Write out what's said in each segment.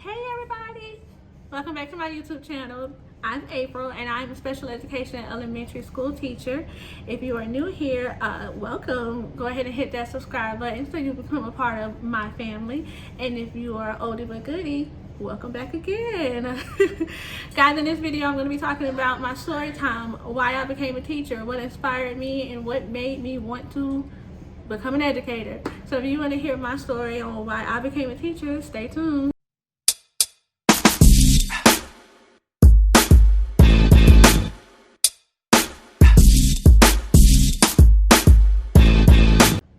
Hey everybody, welcome back to my YouTube channel. I'm April and I'm a special education elementary school teacher. If you are new here, welcome. Go ahead and hit that subscribe button so you become a part of my family. And if you are oldie but goodie, welcome back again. Guys, in this video I'm going to be talking about my story time, why I became a teacher, what inspired me and what made me want to become an educator. So if you want to hear my story on why I became a teacher, stay tuned.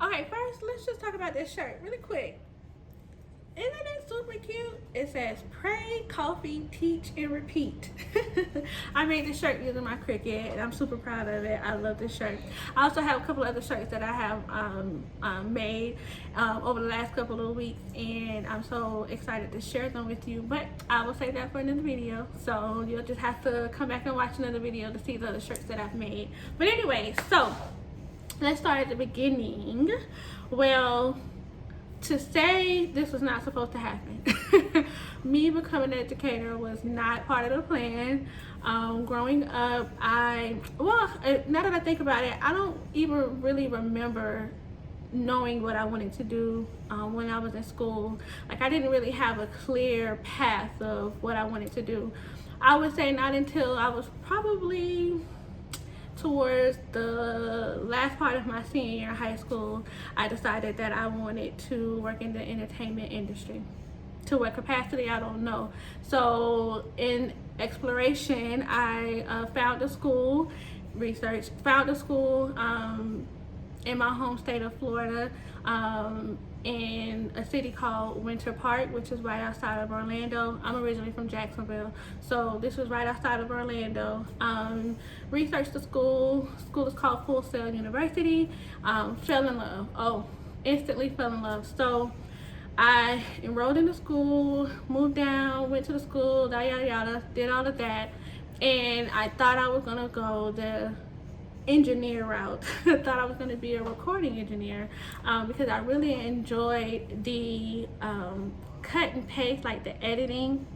Okay, first let's just talk about this shirt really quick. Isn't it super cute? It says pray, coffee, teach, and repeat. I made this shirt using my Cricut and I'm super proud of it. I love this shirt. I also have a couple other shirts that I have made over the last couple of weeks, and I'm so excited to share them with you, but I will save that for another video. So you'll just have to come back and watch another video to see the other shirts that I've made. But anyway, so let's start at the beginning. Well, to say this was not supposed to happen. Me becoming an educator was not part of the plan. Growing up, now that I think about it, I don't even really remember knowing what I wanted to do when I was in school. Like, I didn't really have a clear path of what I wanted to do. I would say not until I was probably towards the last part of my senior year in high school, I decided that I wanted to work in the entertainment industry. To what capacity, I don't know. So in exploration, I found a school, found a school in my home state of Florida, in a city called Winter Park, which is right outside of Orlando. I'm originally from Jacksonville, so this was right outside of Orlando. Researched the school. School is called Full Sail University. Fell in love. Instantly fell in love. So I enrolled in the school, moved down, went to the school, yada yada, did all of that, and I thought I was gonna go the engineer route. I thought I was going to be a recording engineer because I really enjoyed the cut and paste, like the editing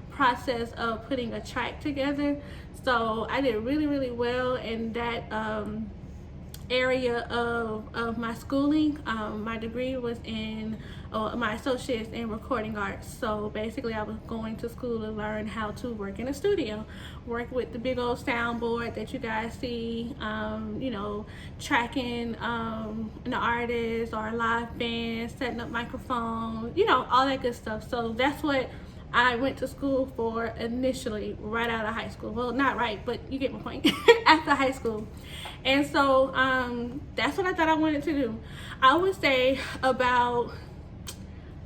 process of putting a track together. So I did really well in that area of my schooling. My degree was in my associate's in recording arts. So basically I was going to school to learn how to work in a studio, work with the big old soundboard that you guys see, you know, tracking an artist or a live band, setting up microphones, you know, all that good stuff. So that's what I went to school for initially, right out of high school. Well, not right, but you get my point. After high school. And so that's what I thought I wanted to do. I would say about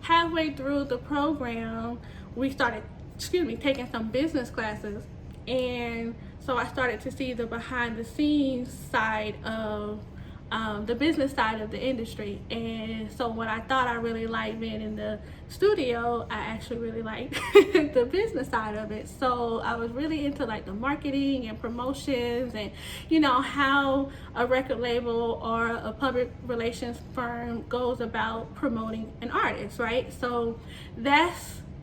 halfway through the program, we started, taking some business classes. And so I started to see the behind the scenes side of the business side of the industry. And so what I thought I really liked being in the studio, I actually really liked the business side of it. So I was really into like the marketing and promotions and, you know, how a record label or a public relations firm goes about promoting an artist, right? So I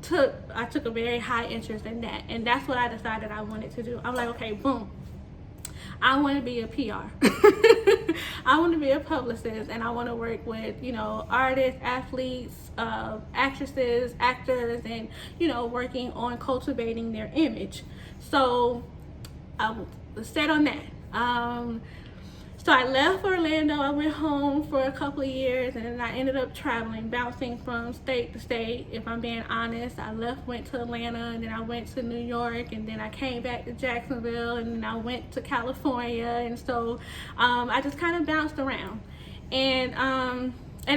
took a very high interest in that, and that's what I decided I wanted to do. I'm like, okay, boom, I want to be a PR. I want to be a publicist, and I want to work with, you know, artists, athletes, actresses, actors, and, you know, working on cultivating their image. So I was set on that. So I left Orlando. I went home for a couple of years, and then I ended up traveling, bouncing from state to state. If I'm being honest, I went to Atlanta, and then I went to New York, and then I came back to Jacksonville, and then I went to California. And so I just kind of bounced around. And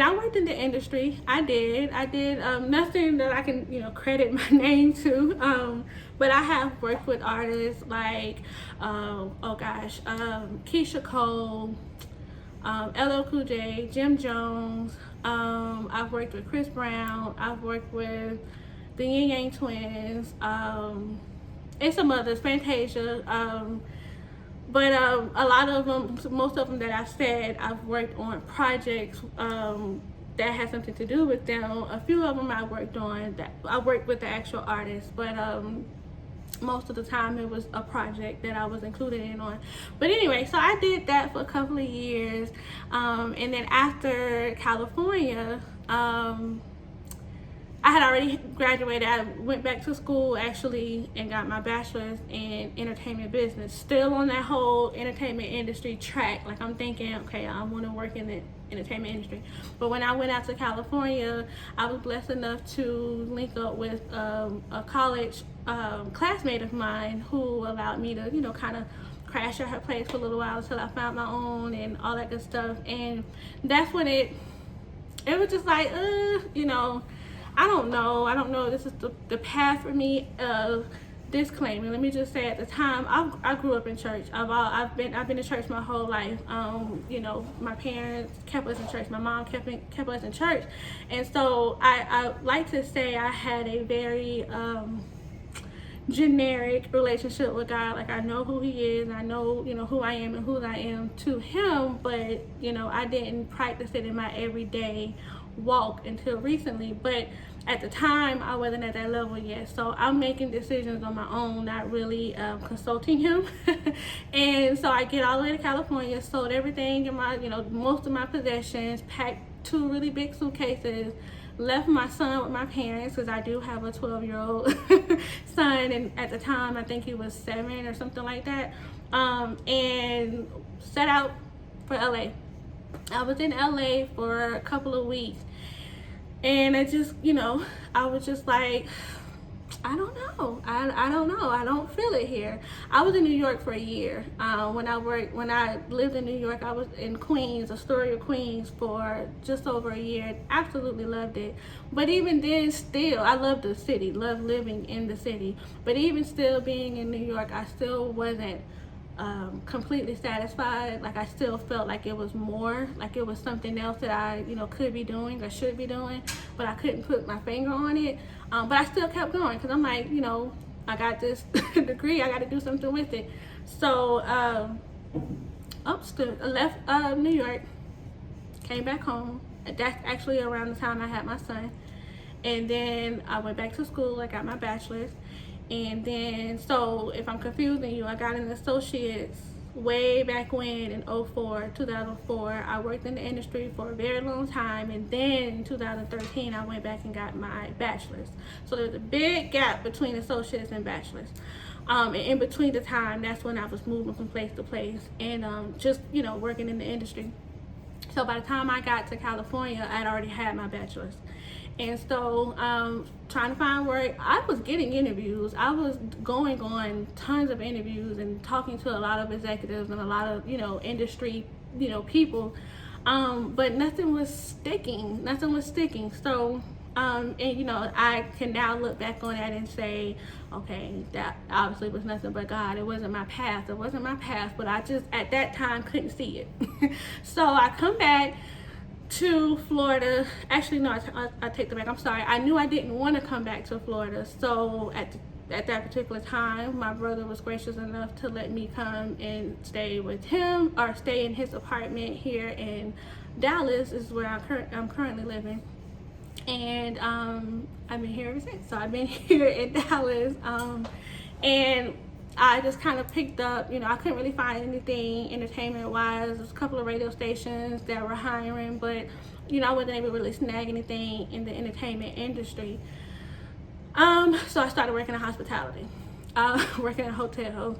I worked in the industry. I did nothing that I can, you know, credit my name to. But I have worked with artists like, Keisha Cole, LL Cool J, Jim Jones. I've worked with Chris Brown. I've worked with the Yin Yang Twins, and some others, Fantasia. But a lot of them, most of them that I've said, I've worked on projects that had something to do with them. A few of them I worked with the actual artists, but most of the time it was a project that I was included in on. But anyway, so I did that for a couple of years, and then after California, I had already graduated. I went back to school actually and got my bachelor's in entertainment business. Still on that whole entertainment industry track. Like, I'm thinking, okay, I want to work in the entertainment industry. But when I went out to California, I was blessed enough to link up with a college classmate of mine who allowed me to, you know, kind of crash at her place for a little while until I found my own and all that good stuff. And that's when it was just like, you know, I don't know if this is the path for me. Disclaimer, let me just say, at the time, I grew up in church. I've been in church my whole life. You know, my parents kept us in church. My mom kept us in church. And so I like to say I had a very generic relationship with God. Like, I know who he is, I know, you know, who I am and who I am to him, but, you know, I didn't practice it in my everyday walk until recently. But at the time, I wasn't at that level yet, so I'm making decisions on my own, not really consulting him. And so I get all the way to California, sold everything in my, you know, most of my possessions, packed 2 really big suitcases, left my son with my parents, because I do have a 12-year-old son, and at the time I think he was 7 or something like that, and set out for LA. I was in LA for a couple of weeks, and I just, you know, I was just like, I don't know. I don't know. I don't feel it here. I was in New York for a year. When I lived in New York, I was in Queens, Astoria, Queens, for just over a year. Absolutely loved it. But even then, still, I loved the city, loved living in the city. But even still being in New York, I still wasn't completely satisfied. Like, I still felt like it was more, like it was something else that I, you know, could be doing or should be doing, but I couldn't put my finger on it. But I still kept going, because I'm like, you know, I got this degree, I got to do something with it. So I left New York, came back home. That's actually around the time I had my son. And then I went back to school. I got my bachelor's. And then, so if I'm confusing you, I got an associate's way back when in 2004. I worked in the industry for a very long time, and then in 2013 I went back and got my bachelor's. So there's a big gap between associates and bachelor's. And in between the time, that's when I was moving from place to place and just, you know, working in the industry. So by the time I got to California, I'd already had my bachelor's. And so trying to find work, I was getting interviews. I was going on tons of interviews and talking to a lot of executives and a lot of, you know, industry, you know, people. But nothing was sticking. So, and, you know, I can now look back on that and say, okay, that obviously was nothing but God. It wasn't my path. But I just, at that time, couldn't see it. So I come back to Florida. Actually, no, I take that back. I'm sorry. I knew I didn't want to come back to Florida. So at that particular time, my brother was gracious enough to let me come and stay with him, or stay in his apartment here in Dallas. Is where I'm currently living. And I've been here ever since. So I've been here in Dallas, and I just kind of picked up, you know, I couldn't really find anything entertainment-wise. There's a couple of radio stations that were hiring, but, you know, I wasn't able to really snag anything in the entertainment industry. So I started working in hospitality, working in hotels.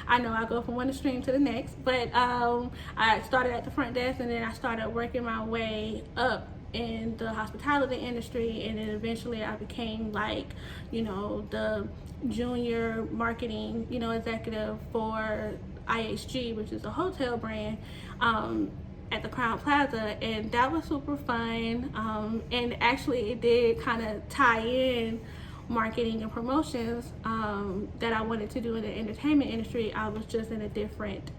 I know I go from one extreme to the next, but I started at the front desk, and then I started working my way up in the hospitality industry, and then eventually I became, like, you know, the junior marketing, you know, executive for IHG, which is a hotel brand, at the Crown Plaza, and that was super fun. And actually it did kind of tie in marketing and promotions that I wanted to do in the entertainment industry. I was just in a different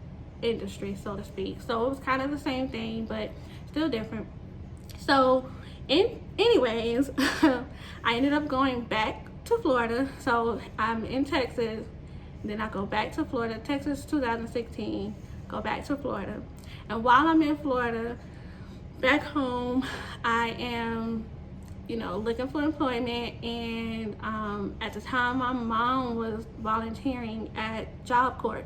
industry, so to speak. So it was kind of the same thing, but still different. So anyways, I ended up going back to Florida. So I'm in Texas, then I go back to Florida. Texas 2016, go back to Florida. And while I'm in Florida, back home, I am, looking for employment. And at the time, my mom was volunteering at Job Corps.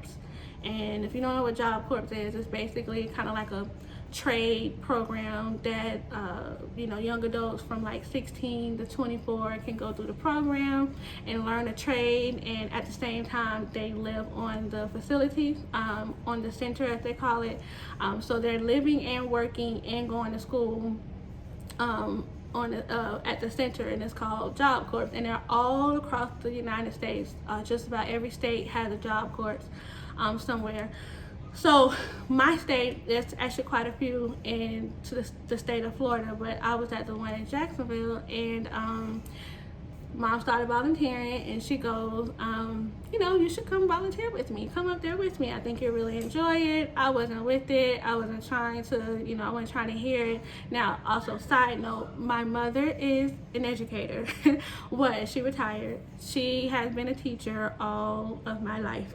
And if you don't know what Job Corps is, it's basically kind of like a trade program that young adults from like 16 to 24 can go through the program and learn a trade, and at the same time they live on the facility, on the center as they call it. So they're living and working and going to school at the center, and it's called Job Corps, and they're all across the United States. Just about every state has a Job Corps somewhere. So my state, there's actually quite a few in the state of Florida, but I was at the one in Jacksonville, and Mom started volunteering, and she goes, you should come volunteer with me. Come up there with me. I think you'll really enjoy it. I wasn't with it. I wasn't trying to, I wasn't trying to hear it. Now, also, side note, my mother is an educator. She retired. She has been a teacher all of my life.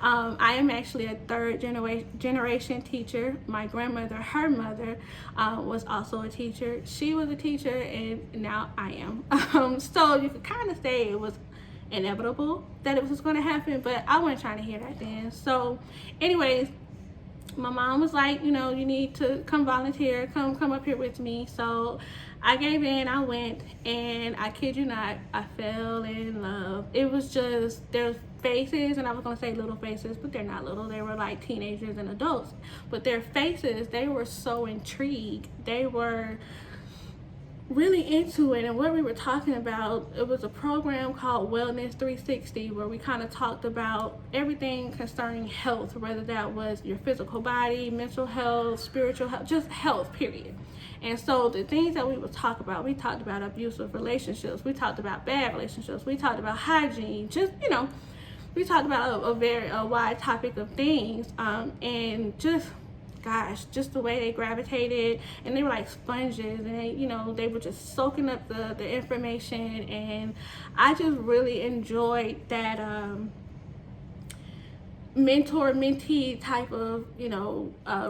I am actually a third generation teacher. My grandmother, her mother, was also a teacher. She was a teacher, and now I am. So you could kind of say it was inevitable that it was going to happen, but I wasn't trying to hear that then. So anyways, my mom was like, you need to come volunteer, come up here with me. So I gave in, I went, and I kid you not, I fell in love. It was just, there's faces, and I was going to say little faces, but they're not little. They were like teenagers and adults, but their faces, they were so intrigued. They were really into it. And what we were talking about, it was a program called Wellness 360, where we kind of talked about everything concerning health, whether that was your physical body, mental health, spiritual health, just health, period. And so the things that we would talk about, we talked about abusive relationships, we talked about bad relationships, we talked about hygiene, just, we talked about a very wide topic of things, and just the way they gravitated, and they were like sponges, and they were just soaking up the information, and I just really enjoyed that mentor-mentee type of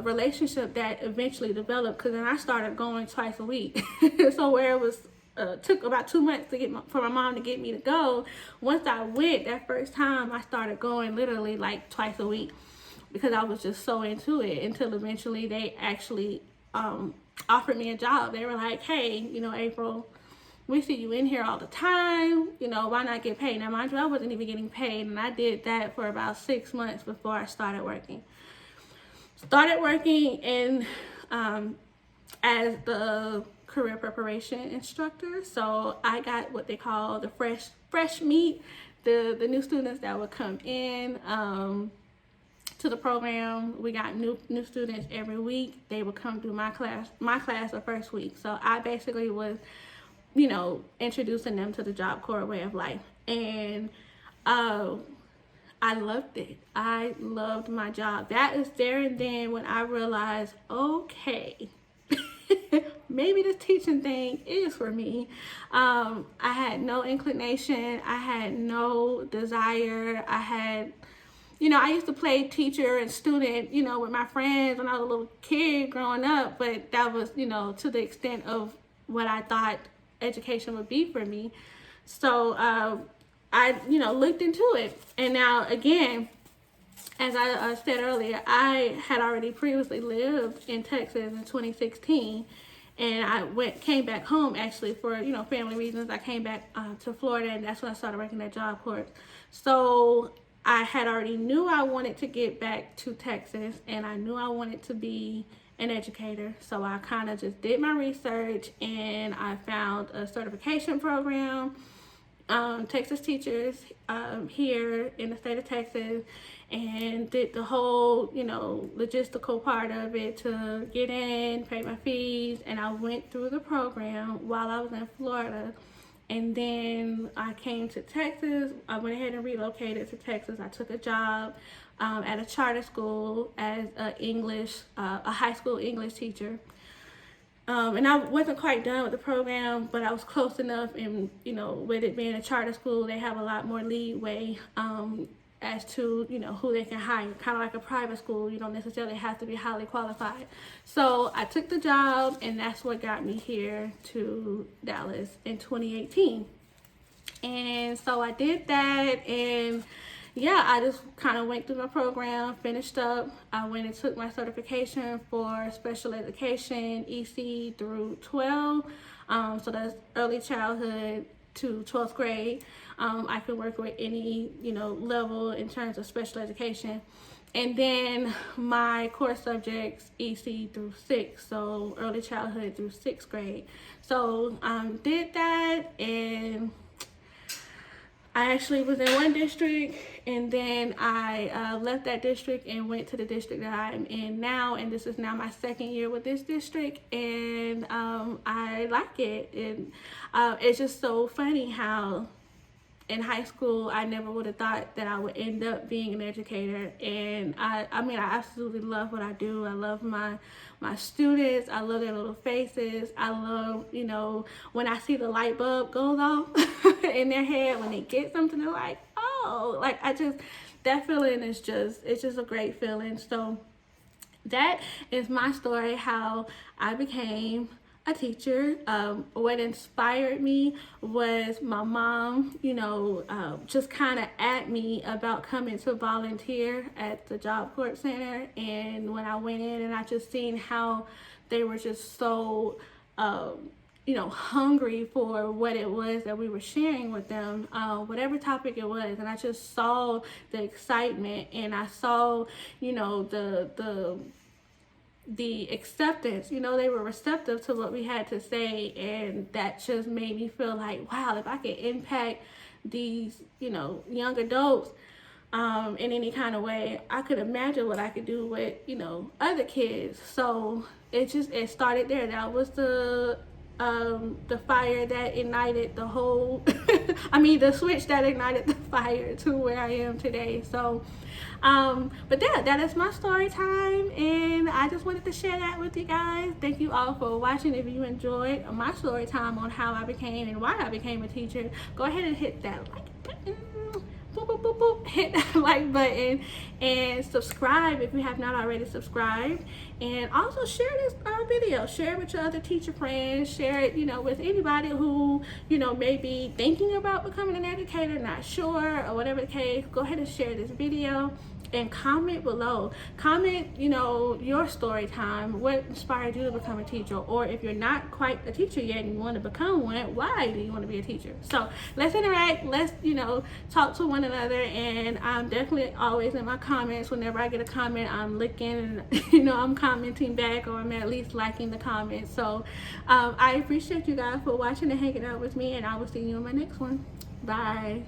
relationship that eventually developed, because then I started going twice a week. So where it was took about 2 months for my mom to get me to go, once I went that first time, I started going literally like twice a week, because I was just so into it, until eventually they actually offered me a job. They were like, hey, April, we see you in here all the time, why not get paid? Now, mind you, I wasn't even getting paid, and I did that for about 6 months before I started working. And as the career preparation instructor, so I got what they call the fresh meat, the new students that would come in to the program. We got new students every week. They would come through my class the first week. So I basically was, introducing them to the Job Corps way of life. And I loved it. I loved my job. That is there and then when I realized, okay, maybe this teaching thing is for me. I had no inclination. I had no desire. I used to play teacher and student, with my friends when I was a little kid growing up, but that was, to the extent of what I thought education would be for me. So I, looked into it. And now, again, as I said earlier, I had already previously lived in Texas in 2016. And I came back home actually for, family reasons. I came back to Florida, and that's when I started working at Job Corps. So I had already knew I wanted to get back to Texas, and I knew I wanted to be an educator. So I kind of just did my research, and I found a certification program, Texas Teachers here in the state of Texas, and did the whole, logistical part of it to get in, pay my fees, and I went through the program while I was in Florida. And then I came to Texas. I went ahead and relocated to Texas. I took a job at a charter school as a high school English teacher. And I wasn't quite done with the program, but I was close enough. And, with it being a charter school, they have a lot more leeway as to, you know, who they can hire. Kind of like a private school, you don't necessarily have to be highly qualified. So I took the job, and that's what got me here to Dallas in 2018. And so I did that, and yeah, I just kind of went through my program, finished up. I went and took my certification for special education, EC through 12. So that's early childhood to 12th grade. I can work with any, you know, level in terms of special education. And then my core subjects, EC through 6, so early childhood through 6th grade. So did that, and I actually was in one district, and then I left that district and went to the district that I'm in now, and this is now my second year with this district, and I like it. And it's just so funny how in high school I never would have thought that I would end up being an educator. And I mean, I absolutely love what I do. I love my students. I love their little faces. I love, you know, when I see the light bulb goes off in their head when they get something, they're like, oh, like that feeling is it's just a great feeling. So that is my story, how I became a teacher. What inspired me was my mom, you know, just kind of at me about coming to volunteer at the Job Corps Center. And when I went in, and I just seen how they were just so, you know, hungry for what it was that we were sharing with them, whatever topic it was. And I just saw the excitement, and I saw, you know, the acceptance. You know, they were receptive to what we had to say, and that just made me feel like, wow, if I could impact these, you know, young adults in any kind of way, I could imagine what I could do with, you know, other kids. So it started there. That was the fire that ignited the whole I mean, the switch that ignited the fire to where I am today. So but yeah, that is my story time, and I just wanted to share that with you guys. Thank you all for watching. If you enjoyed my story time on how I became and why I became a teacher, go ahead and hit that like button. Boop, boop, boop, boop. Hit that like button, and subscribe if you have not already subscribed. And also share this video. Share it with your other teacher friends. Share it, you know, with anybody who, you know, may be thinking about becoming an educator, not sure, or whatever the case. Go ahead and share this video, and comment below. Comment, you know, your story time. What inspired you to become a teacher? Or if you're not quite a teacher yet and you want to become one, why do you want to be a teacher? So let's interact. Let's, you know, talk to one another. And I'm definitely always in my comments. Whenever I get a comment, I'm looking and, you know, I'm commenting back, or I'm at least liking the comments. So I appreciate you guys for watching and hanging out with me, and I will see you in my next one. Bye.